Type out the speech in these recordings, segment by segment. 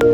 Today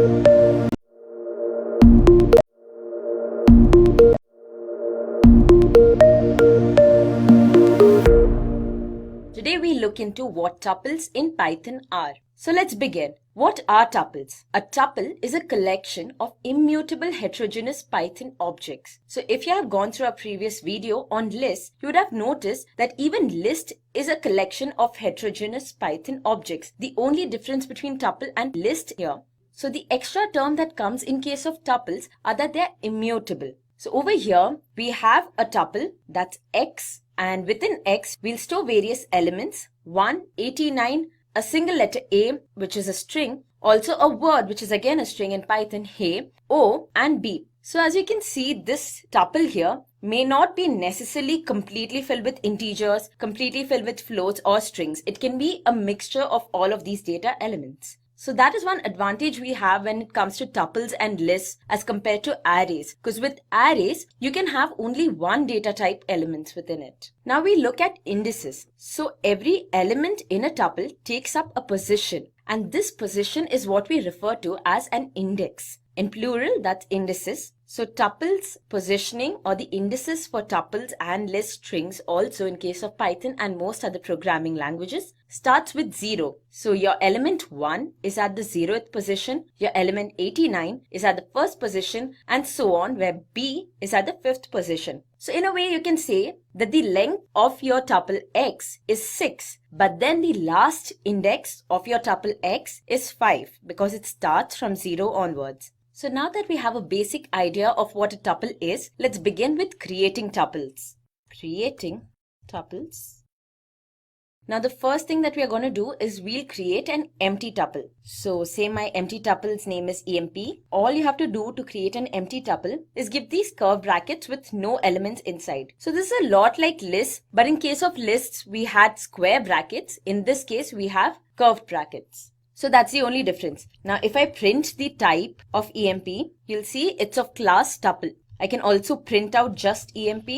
we look into what tuples in Python are. So let's begin. What are tuples? A tuple is a collection of immutable heterogeneous Python objects. So if you have gone through our previous video on lists, you would have noticed that even list is a collection of heterogeneous Python objects. The only difference between tuple and list here. So the extra term that comes in case of tuples are that they are immutable. So over here, we have a tuple that's x, and within x, we'll store various elements, 1, 89, a single letter A, which is a string, also a word, which is again a string in Python, hey, O, and B. So as you can see, this tuple here may not be necessarily completely filled with integers, completely filled with floats or strings. It can be a mixture of all of these data elements. So that is one advantage we have when it comes to tuples and lists as compared to arrays. Because with arrays, you can have only one data type elements within it. Now we look at indices. So every element in a tuple takes up a position. And this position is what we refer to as an index. In plural, that's indices. So tuples positioning, or the indices for tuples and list strings also in case of Python and most other programming languages, starts with 0. So your element 1 is at the 0th position, your element 89 is at the 1st position, and so on, where B is at the 5th position. So in a way you can say that the length of your tuple x is 6, but then the last index of your tuple x is 5 because it starts from 0 onwards. So now that we have a basic idea of what a tuple is, let's begin with creating tuples. Creating tuples. Now the first thing that we are going to do is we'll create an empty tuple. So say my empty tuple's name is emp. All you have to do to create an empty tuple is give these curved brackets with no elements inside. So this is a lot like lists, but in case of lists we had square brackets. In this case we have curved brackets. So that's the only difference. Now if I print the type of emp, you'll see it's of class tuple. I can also print out just emp.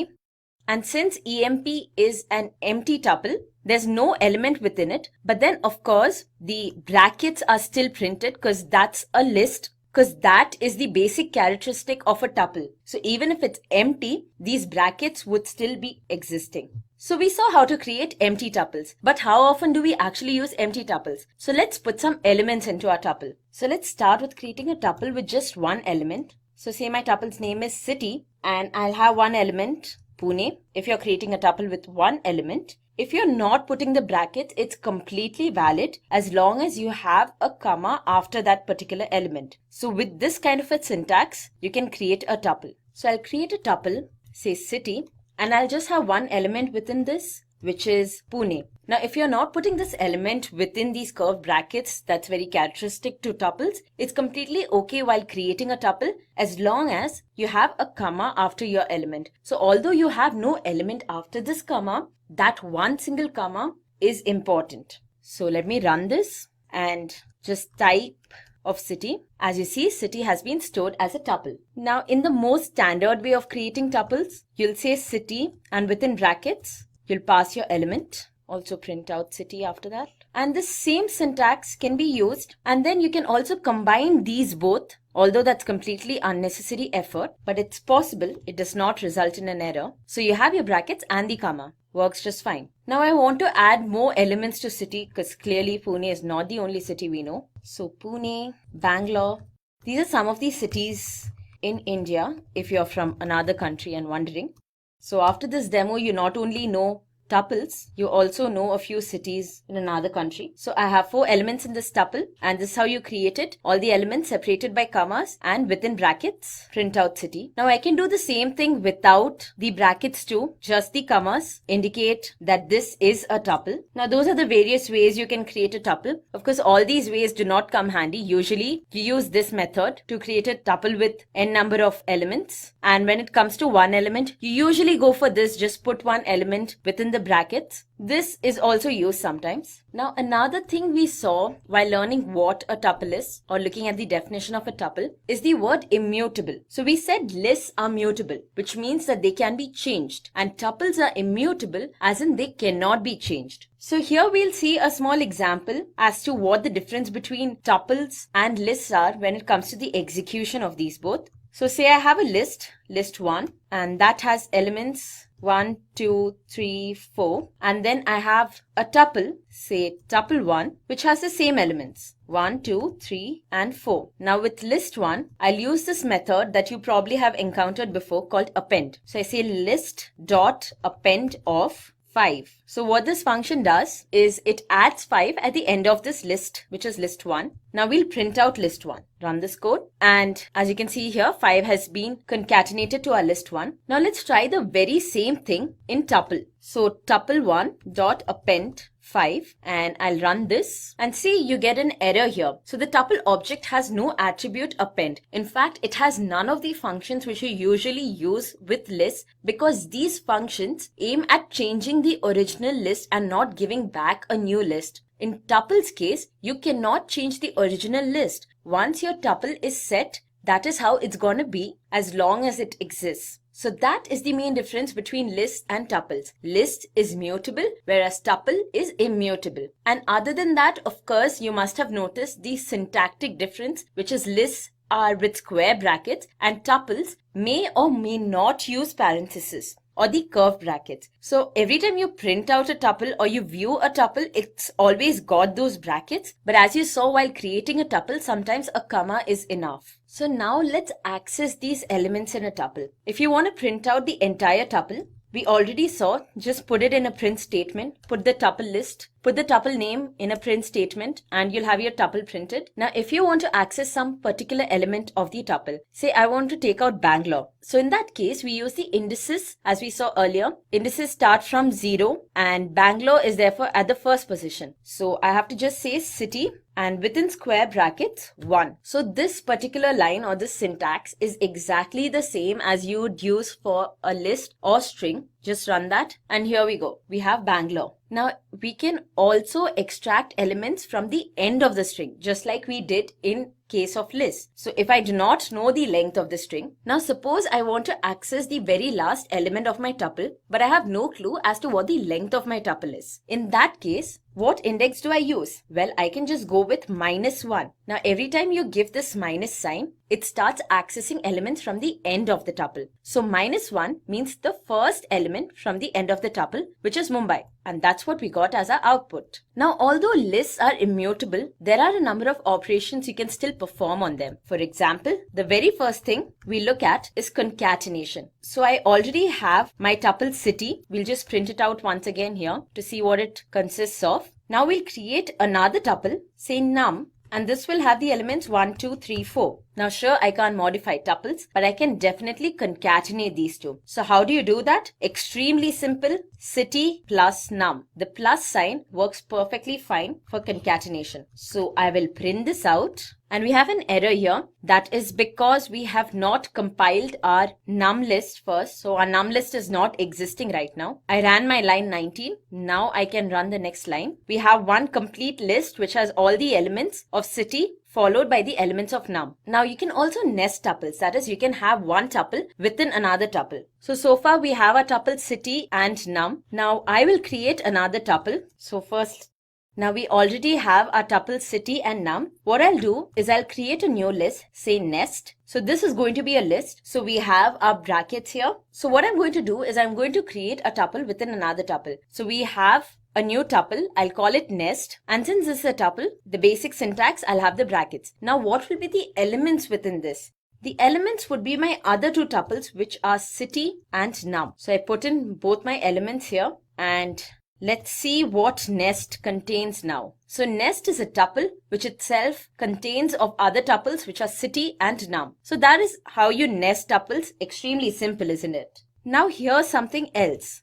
And since emp is an empty tuple, there's no element within it. But then of course the brackets are still printed because that's a list, because that is the basic characteristic of a tuple. So even if it's empty, these brackets would still be existing. So we saw how to create empty tuples, but how often do we actually use empty tuples? So let's put some elements into our tuple. So let's start with creating a tuple with just one element. So say my tuple's name is city, and I'll have one element, Pune. If you're creating a tuple with one element, if you're not putting the bracket, it's completely valid as long as you have a comma after that particular element. So with this kind of a syntax, you can create a tuple. So I'll create a tuple, say city, and I'll just have one element within this, which is Pune. Now, if you're not putting this element within these curved brackets, that's very characteristic to tuples. It's completely okay while creating a tuple as long as you have a comma after your element. So although you have no element after this comma, that one single comma is important. So let me run this and just type of city. As you see, city has been stored as a tuple. Now in the most standard way of creating tuples, you'll say city and within brackets, you'll pass your element. Also print out city after that. And the same syntax can be used, and then you can also combine these both, although that's completely unnecessary effort, but it's possible. It does not result in an error. So you have your brackets and the comma. Works just fine. Now I want to add more elements to city because clearly Pune is not the only city we know. So Pune, Bangalore, these are some of the cities in India if you're from another country and wondering. So after this demo, you not only know tuples, you also know a few cities in another country. So I have 4 elements in this tuple, and this is how you create it. All the elements separated by commas and within brackets, print out city. Now I can do the same thing without the brackets too. Just the commas indicate that this is a tuple. Now those are the various ways you can create a tuple. Of course, all these ways do not come handy. Usually you use this method to create a tuple with n number of elements. And when it comes to one element, you usually go for this. Just put one element within the brackets. This is also used sometimes. Now another thing we saw while learning what a tuple is or looking at the definition of a tuple is the word immutable. So we said lists are mutable, which means that they can be changed, and tuples are immutable as in they cannot be changed. So here we'll see a small example as to what the difference between tuples and lists are when it comes to the execution of these both. So say I have a list 1, and that has elements 1, 2, 3, 4, and then I have a tuple, say tuple 1, which has the same elements 1, 2, 3 and 4. Now with list 1, I'll use this method that you probably have encountered before called append. So I say list dot append of 5. So what this function does is it adds 5 at the end of this list, which is list 1. Now we'll print out list 1. Run this code, and as you can see here, 5 has been concatenated to our list 1. Now let's try the very same thing in tuple. So tuple 1 dot append 5, and I'll run this and see you get an error here. So the tuple object has no attribute append. In fact, it has none of the functions which you usually use with lists, because these functions aim at changing the original list and not giving back a new list. In tuple's case, you cannot change the original list. Once your tuple is set, that is how it's gonna be as long as it exists. So that is the main difference between lists and tuples. List is mutable, whereas tuple is immutable. And other than that, of course, you must have noticed the syntactic difference, which is lists are with square brackets and tuples may or may not use parentheses or the curved brackets. So every time you print out a tuple or you view a tuple, it's always got those brackets. But as you saw while creating a tuple, sometimes a comma is enough. So now let's access these elements in a tuple. If you want to print out the entire tuple, we already saw, just put it in a print statement, put the tuple list, put the tuple name in a print statement, and you'll have your tuple printed. Now, if you want to access some particular element of the tuple, say I want to take out Bangalore. So in that case, we use the indices as we saw earlier. Indices start from 0 and Bangalore is therefore at the first position. So I have to just say city and within square brackets 1. So this particular line or this syntax is exactly the same as you would use for a list or string. Just run that and here we go. We have Bangalore. Now we can also extract elements from the end of the string, just like we did in case of list. So if I do not know the length of the string, now suppose I want to access the very last element of my tuple, but I have no clue as to what the length of my tuple is. In that case, what index do I use? Well, I can just go with -1. Now every time you give this minus sign, it starts accessing elements from the end of the tuple. So -1 means the first element from the end of the tuple, which is Mumbai. And that's what we got as our output. Now, although lists are immutable, there are a number of operations you can still perform on them. For example, the very first thing we look at is concatenation. So I already have my tuple city. We'll just print it out once again here to see what it consists of. Now we'll create another tuple, say num, and this will have the elements 1, 2, 3, 4. Now sure, I can't modify tuples, but I can definitely concatenate these two. So how do you do that? Extremely simple, city plus num. The plus sign works perfectly fine for concatenation. So I will print this out. And we have an error here. That is because we have not compiled our num list first. So our num list is not existing right now. I ran my line 19. Now I can run the next line. We have one complete list which has all the elements of city followed by the elements of num. Now you can also nest tuples. That is, you can have one tuple within another tuple. So far we have a tuple city and num. Now I will create another tuple. So first, now we already have our tuple city and num. What I'll do is I'll create a new list, say nest. So this is going to be a list. So we have our brackets here. So what I'm going to do is I'm going to create a tuple within another tuple. So we have a new tuple, I'll call it nest, and since this is a tuple, the basic syntax, I'll have the brackets. Now what will be the elements within this? The elements would be my other two tuples, which are city and num. So I put in both my elements here and let's see what nest contains now. So nest is a tuple which itself contains of other tuples which are city and num. So that is how you nest tuples. Extremely simple, isn't it? Now here's something else.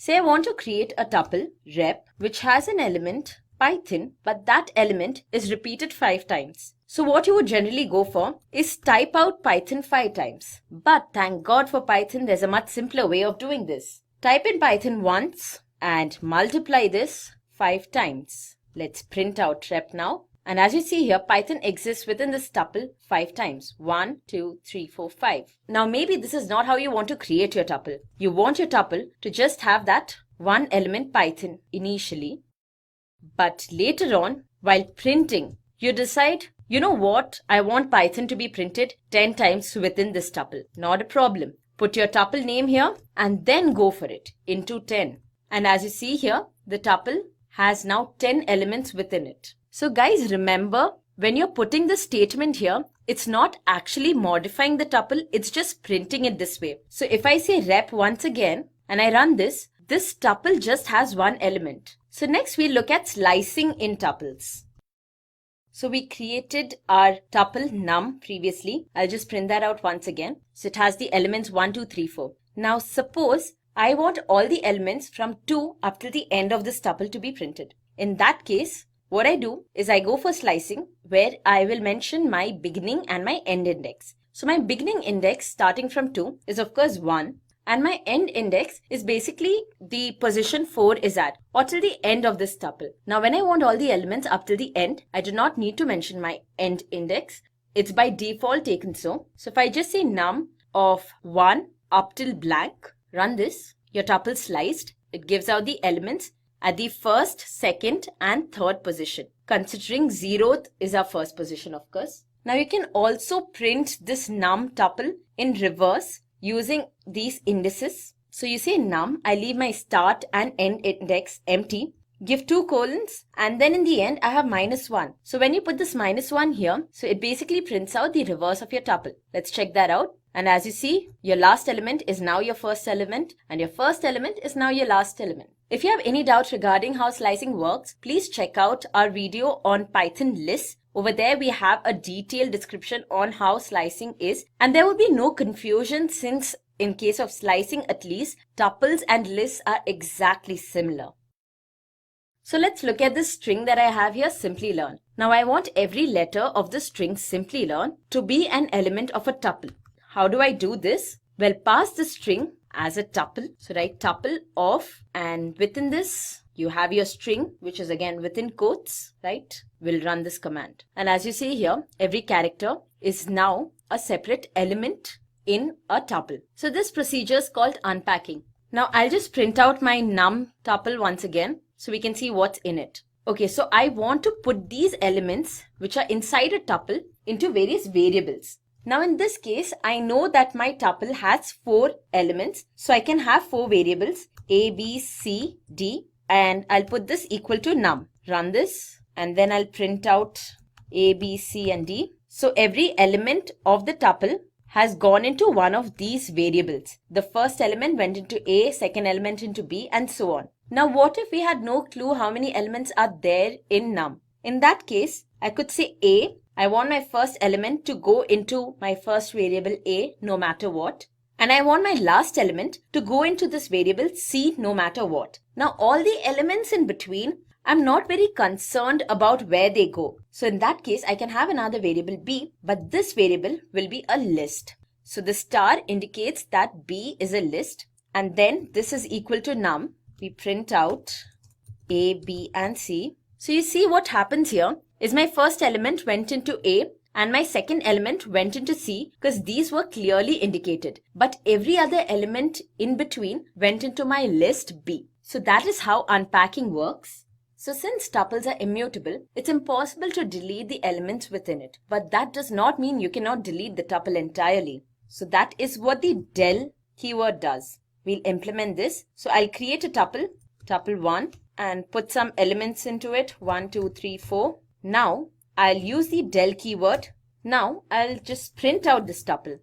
Say I want to create a tuple rep which has an element Python, but that element is repeated 5 times. So what you would generally go for is type out Python 5 times. But thank God for Python, there's a much simpler way of doing this. Type in Python once and multiply this 5 times. Let's print out rep now. And as you see here, Python exists within this tuple 5 times. 1, 2, 3, 4, 5. Now maybe this is not how you want to create your tuple. You want your tuple to just have that one element Python initially. But later on, while printing, you decide, you know what, I want Python to be printed 10 times within this tuple. Not a problem. Put your tuple name here and then go for it into 10. And as you see here, the tuple has now 10 elements within it. So guys, remember, when you're putting the statement here, it's not actually modifying the tuple, it's just printing it this way. So if I say rep once again and I run this tuple just has one element. So next we look at slicing in tuples. So we created our tuple num previously. I'll just print that out once again. So it has the elements 1, 2, 3, 4. Now suppose I want all the elements from 2 up till the end of this tuple to be printed. In that case, what I do is I go for slicing where I will mention my beginning and my end index. So my beginning index starting from 2 is of course 1 and my end index is basically the position 4 is at or till the end of this tuple. Now when I want all the elements up till the end, I do not need to mention my end index. It's by default taken so. So if I just say num of 1 up till blank, run this, your tuple sliced, it gives out the elements at the first, second and third position. Considering 0th is our first position of course. Now you can also print this num tuple in reverse using these indices. So you say num, I leave my start and end index empty, give 2 colons and then in the end I have -1. So when you put this -1 here, so it basically prints out the reverse of your tuple. Let's check that out. And as you see, your last element is now your first element and your first element is now your last element. If you have any doubt regarding how slicing works, please check out our video on Python lists. Over there we have a detailed description on how slicing is and there will be no confusion since in case of slicing at least, tuples and lists are exactly similar. So let's look at this string that I have here, simply learn. Now I want every letter of the string simply learn to be an element of a tuple. How do I do this? Well, pass the string as a tuple. So write tuple of and within this you have your string which is again within quotes, right? We'll run this command. And as you see here, every character is now a separate element in a tuple. So this procedure is called unpacking. Now I'll just print out my num tuple once again so we can see what's in it. Okay, so I want to put these elements which are inside a tuple into various variables. Now in this case, I know that my tuple has 4 elements. So I can have 4 variables A, B, C, D and I'll put this equal to num. Run this and then I'll print out A, B, C and D. So every element of the tuple has gone into one of these variables. The first element went into A, second element into B and so on. Now what if we had no clue how many elements are there in num? In that case, I could say A, I want my first element to go into my first variable A no matter what. And I want my last element to go into this variable C no matter what. Now all the elements in between, I'm not very concerned about where they go. So in that case, I can have another variable B, but this variable will be a list. So the star indicates that B is a list and then this is equal to num. We print out A, B and C. So you see what happens here is my first element went into A and my second element went into C because these were clearly indicated. But every other element in between went into my list B. So that is how unpacking works. So since tuples are immutable, it's impossible to delete the elements within it. But that does not mean you cannot delete the tuple entirely. So that is what the del keyword does. We'll implement this. So I'll create a tuple, tuple 1 and put some elements into it, 1, 2, 3, 4. Now I'll use the del keyword. Now I'll just print out this tuple.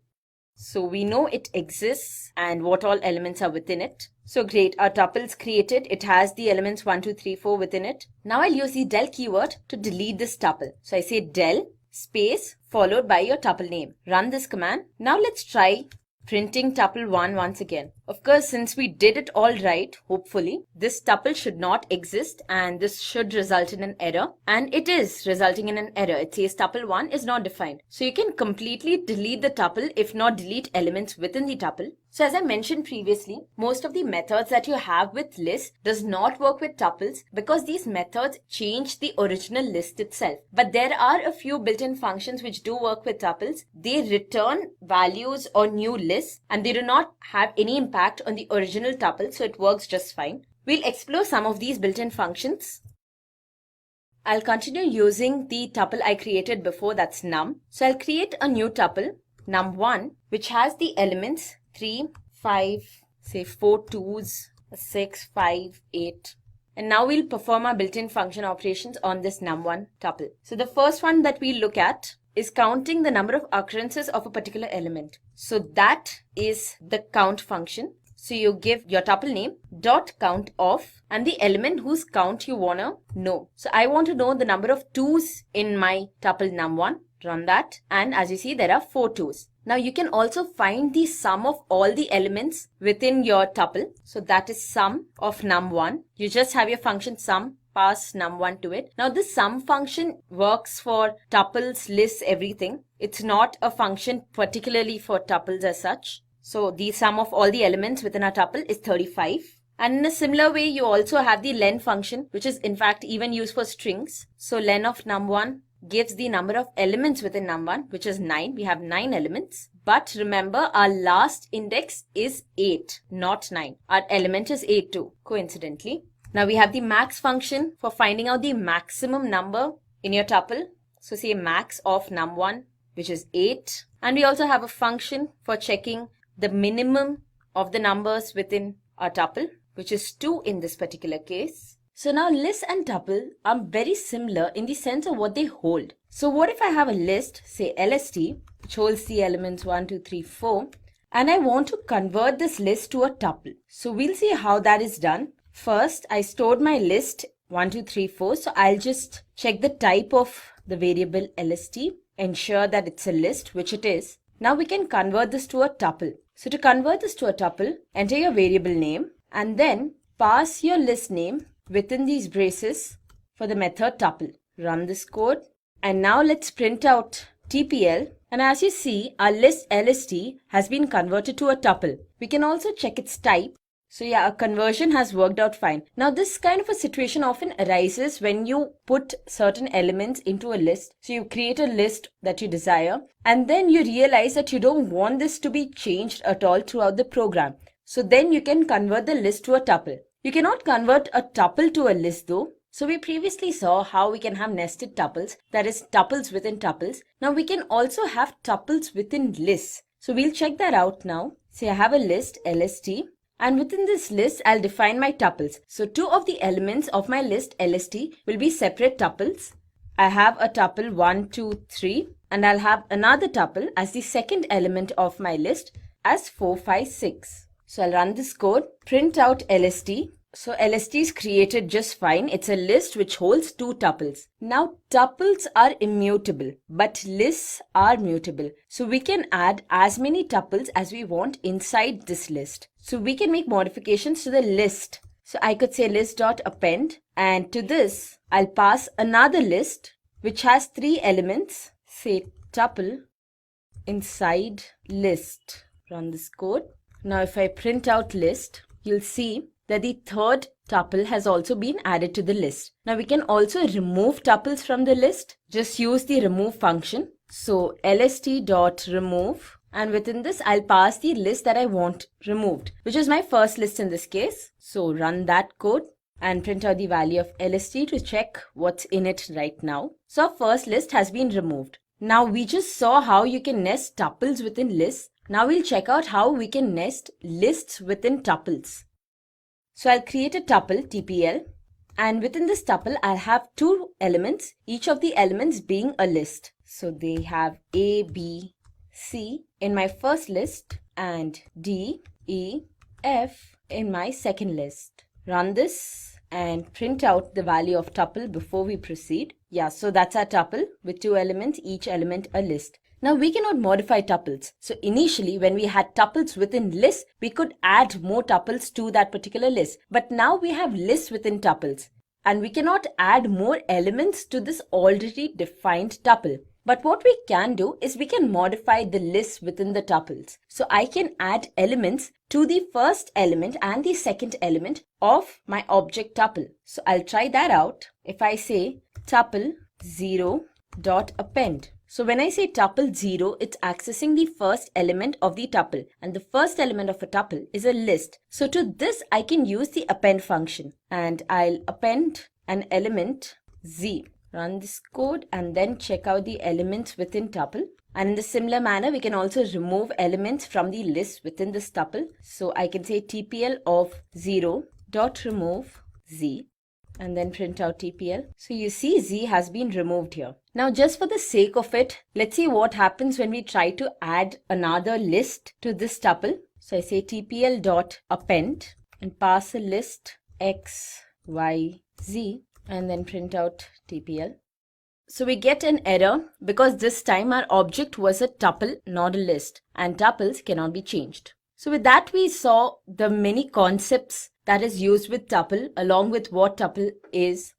So we know it exists and what all elements are within it. So great, our tuple is created. It has the elements 1, 2, 3, 4 within it. Now I'll use the del keyword to delete this tuple. So I say del space followed by your tuple name. Run this command. Now let's try printing tuple 1 once again. Of course, since we did it all right, hopefully, this tuple should not exist and this should result in an error. And it is resulting in an error. It says tuple 1 is not defined. So you can completely delete the tuple if not delete elements within the tuple. So as I mentioned previously, most of the methods that you have with lists does not work with tuples because these methods change the original list itself. But there are a few built-in functions which do work with tuples. They return values or new lists and they do not have any impact on the original tuple, so it works just fine. We'll explore some of these built-in functions. I'll continue using the tuple I created before, that's num. So I'll create a new tuple, num1, which has the elements 3, 5, say 4 2s, 6, 5, 8. And now we'll perform our built-in function operations on this num1 tuple. So the first one that we look at is counting the number of occurrences of a particular element. So that is the count function. So you give your tuple name dot count of and the element whose count you wanna know. So I want to know the number of 2s in my tuple num1. Run that, and as you see there are 4 2s. Now you can also find the sum of all the elements within your tuple. So that is sum of num1. You just have your function sum, pass num1 to it. Now this sum function works for tuples, lists, everything. It's not a function particularly for tuples as such. So the sum of all the elements within a tuple is 35. And in a similar way, you also have the len function, which is in fact even used for strings. So len of num1 gives the number of elements within num1, which is 9. We have 9 elements. But remember, our last index is 8, not 9. Our element is 8 too, coincidentally. Now we have the max function for finding out the maximum number in your tuple. So say max of num1, which is 8. And we also have a function for checking the minimum of the numbers within our tuple, which is 2 in this particular case. So now list and tuple are very similar in the sense of what they hold. So what if I have a list, say LST, which holds the elements 1, 2, 3, 4, and I want to convert this list to a tuple. So we'll see how that is done. First, I stored my list 1, 2, 3, 4. So I'll just check the type of the variable LST, ensure that it's a list, which it is. Now we can convert this to a tuple. So to convert this to a tuple, enter your variable name and then pass your list name within these braces for the method tuple. Run this code and now let's print out TPL, and as you see our list LST has been converted to a tuple. We can also check its type. So yeah, a conversion has worked out fine. Now this kind of a situation often arises when you put certain elements into a list. So you create a list that you desire and then you realize that you don't want this to be changed at all throughout the program. So then you can convert the list to a tuple. You cannot convert a tuple to a list though. So we previously saw how we can have nested tuples, that is tuples within tuples. Now we can also have tuples within lists. So we'll check that out now. Say I have a list LST. And within this list, I'll define my tuples. So 2 of the elements of my list LST will be separate tuples. I have a tuple 1, 2, 3 and I'll have another tuple as the second element of my list as 4, 5, 6. So I'll run this code, print out LST. So LST is created just fine. It's a list which holds 2 tuples. Now tuples are immutable, but lists are mutable. So we can add as many tuples as we want inside this list. So we can make modifications to the list. So I could say list.append and to this I'll pass another list which has 3 elements, say tuple inside list. Run this code. Now if I print out list, you'll see that the third tuple has also been added to the list. Now we can also remove tuples from the list. Just use the remove function. So lst.remove and within this I'll pass the list that I want removed, which is my first list in this case. So run that code and print out the value of LST to check what's in it right now. So our first list has been removed. Now we just saw how you can nest tuples within lists. Now we'll check out how we can nest lists within tuples. So I'll create a tuple TPL and within this tuple I'll have 2 elements, each of the elements being a list. So they have A, B, C in my first list and D, E, F in my second list. Run this and print out the value of tuple before we proceed. Yeah, so that's our tuple with 2 elements, each element a list. Now we cannot modify tuples. So initially when we had tuples within lists, we could add more tuples to that particular list. But now we have lists within tuples and we cannot add more elements to this already defined tuple. But what we can do is we can modify the list within the tuples. So I can add elements to the first element and the second element of my object tuple. So I'll try that out. If I say tuple 0 dot append. So when I say tuple 0, it's accessing the first element of the tuple, and the first element of a tuple is a list. So to this I can use the append function, and I'll append an element z. Run this code and then check out the elements within tuple. And in the similar manner, we can also remove elements from the list within this tuple. So I can say tpl of 0 dot remove z and then print out tpl. So you see z has been removed here. Now just for the sake of it, let's see what happens when we try to add another list to this tuple. So I say tpl dot append and pass a list x, y, z and then print out tpl. So we get an error because this time our object was a tuple, not a list, and tuples cannot be changed. So with that we saw the many concepts that is used with tuple along with what tuple is,